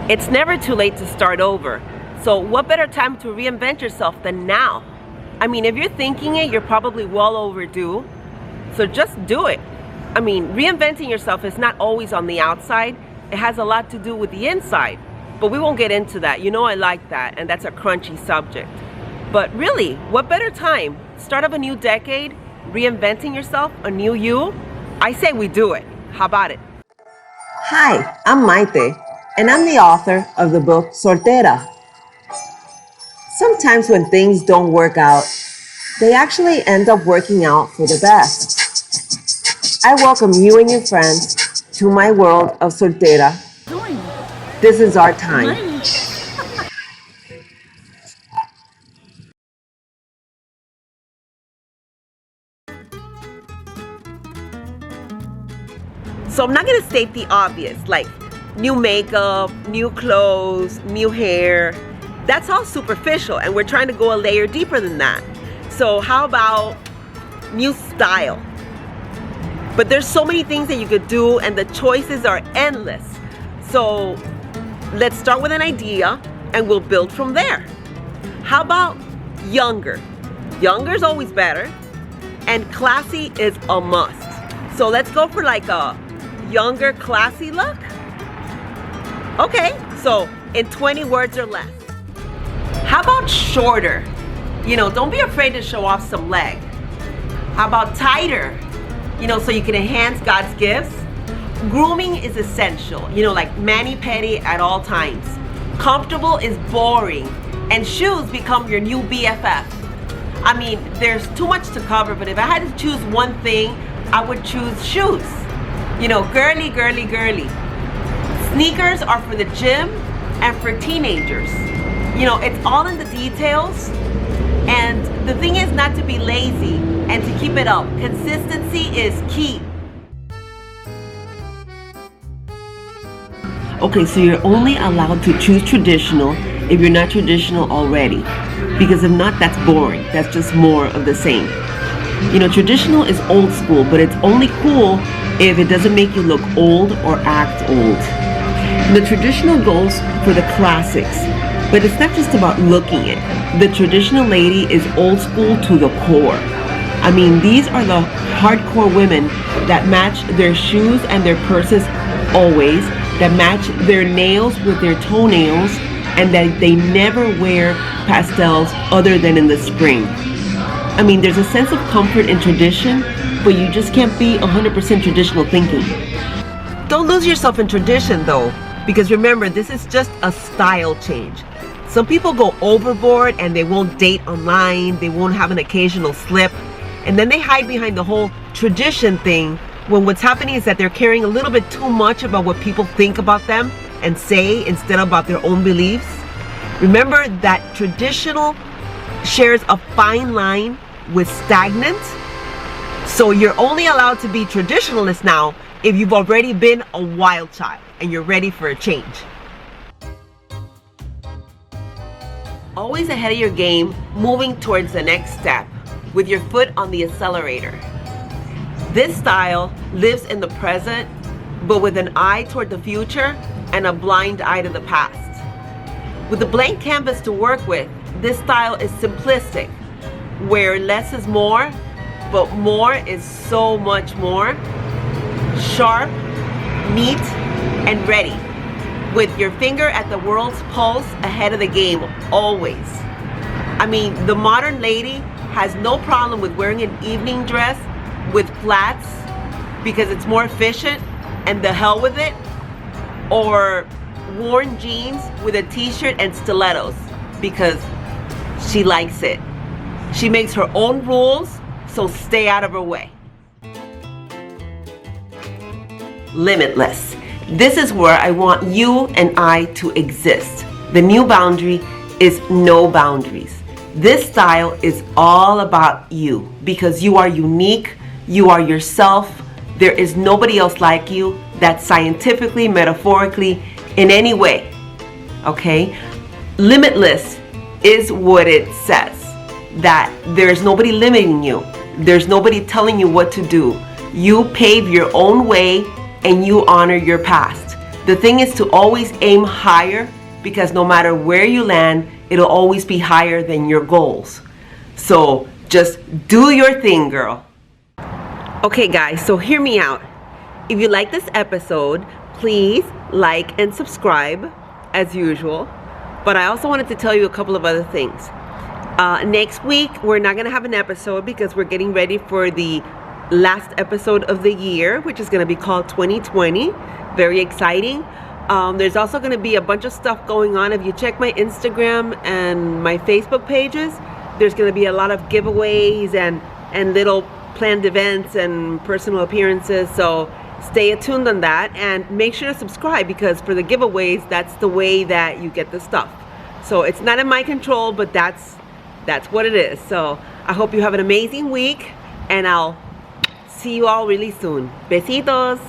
It's never too late to start over. So what better time to reinvent yourself than now? I mean, if you're thinking it, you're probably well overdue. So just do it. I mean, reinventing yourself is not always on the outside. It has a lot to do with the inside. But we won't get into that. You know I like that, and that's a crunchy subject. But really, what better time? Start of a new decade, reinventing yourself, a new you? I say we do it. How about it? Hi, I'm Maite, and I'm the author of the book Soltera. Sometimes when things don't work out, they actually end up working out for the best. I welcome you and your friends to my world of Soltera. This is our time. So I'm not gonna state the obvious, like new makeup, new clothes, new hair. That's all superficial, and we're trying to go a layer deeper than that. So how about new style? But there's so many things that you could do, and the choices are endless. So let's start with an idea, and we'll build from there. How about younger? Younger is always better, and classy is a must. So let's go for like a younger, classy look. Okay, so in 20 words or less. How about shorter? You know, don't be afraid to show off some leg. How about tighter? You know, so you can enhance God's gifts. Grooming is essential, you know, like mani-pedi at all times. Comfortable is boring, and shoes become your new BFF. I mean, there's too much to cover, but if I had to choose one thing, I would choose shoes. You know, girly, girly, girly. Sneakers are for the gym and for teenagers. You know, it's all in the details. And the thing is not to be lazy and to keep it up. Consistency is key. Okay, so you're only allowed to choose traditional if you're not traditional already. Because if not, that's boring. That's just more of the same. You know, traditional is old school, but it's only cool if it doesn't make you look old or act old. The traditional goes for the classics, but it's not just about looking it. The traditional lady is old school to the core. I mean, these are the hardcore women that match their shoes and their purses always, that match their nails with their toenails, and that they never wear pastels other than in the spring. I mean, there's a sense of comfort in tradition, but you just can't be 100% traditional thinking. Don't lose yourself in tradition though, because remember, this is just a style change. Some people go overboard and they won't date online, they won't have an occasional slip, and then they hide behind the whole tradition thing when what's happening is that they're caring a little bit too much about what people think about them and say instead of about their own beliefs. Remember that traditional shares a fine line with stagnant. So you're only allowed to be traditionalist now if you've already been a wild child and you're ready for a change. Always ahead of your game, moving towards the next step with your foot on the accelerator. This style lives in the present, but with an eye toward the future and a blind eye to the past. With a blank canvas to work with, this style is simplistic, where less is more, but more is so much more. Sharp, neat, and ready, with your finger at the world's pulse ahead of the game, always. I mean, the modern lady has no problem with wearing an evening dress with flats because it's more efficient and the hell with it, or worn jeans with a t-shirt and stilettos because she likes it. She makes her own rules, so stay out of her way. Limitless. This is where I want you and I to exist. The new boundary is no boundaries. This style is all about you because you are unique, you are yourself. There is nobody else like you, that's scientifically, metaphorically, in any way. Okay? Limitless is what it says. That there's nobody limiting you. There's nobody telling you what to do. You pave your own way and you honor your past. The thing is to always aim higher, because no matter where you land, it'll always be higher than your goals. So just do your thing, girl. Okay guys, so hear me out. If you like this episode, please like and subscribe as usual. But I also wanted to tell you a couple of other things. Next week, we're not gonna have an episode because we're getting ready for the last episode of the year, which is gonna be called 2020. Very exciting. There's also gonna be a bunch of stuff going on. If you check my Instagram and my Facebook pages, there's gonna be a lot of giveaways and little planned events and personal appearances. So stay attuned on that and make sure to subscribe, because for the giveaways, that's the way that you get the stuff. So it's not in my control, but that's what it is. So I hope you have an amazing week, and I'll see you all really soon. Besitos.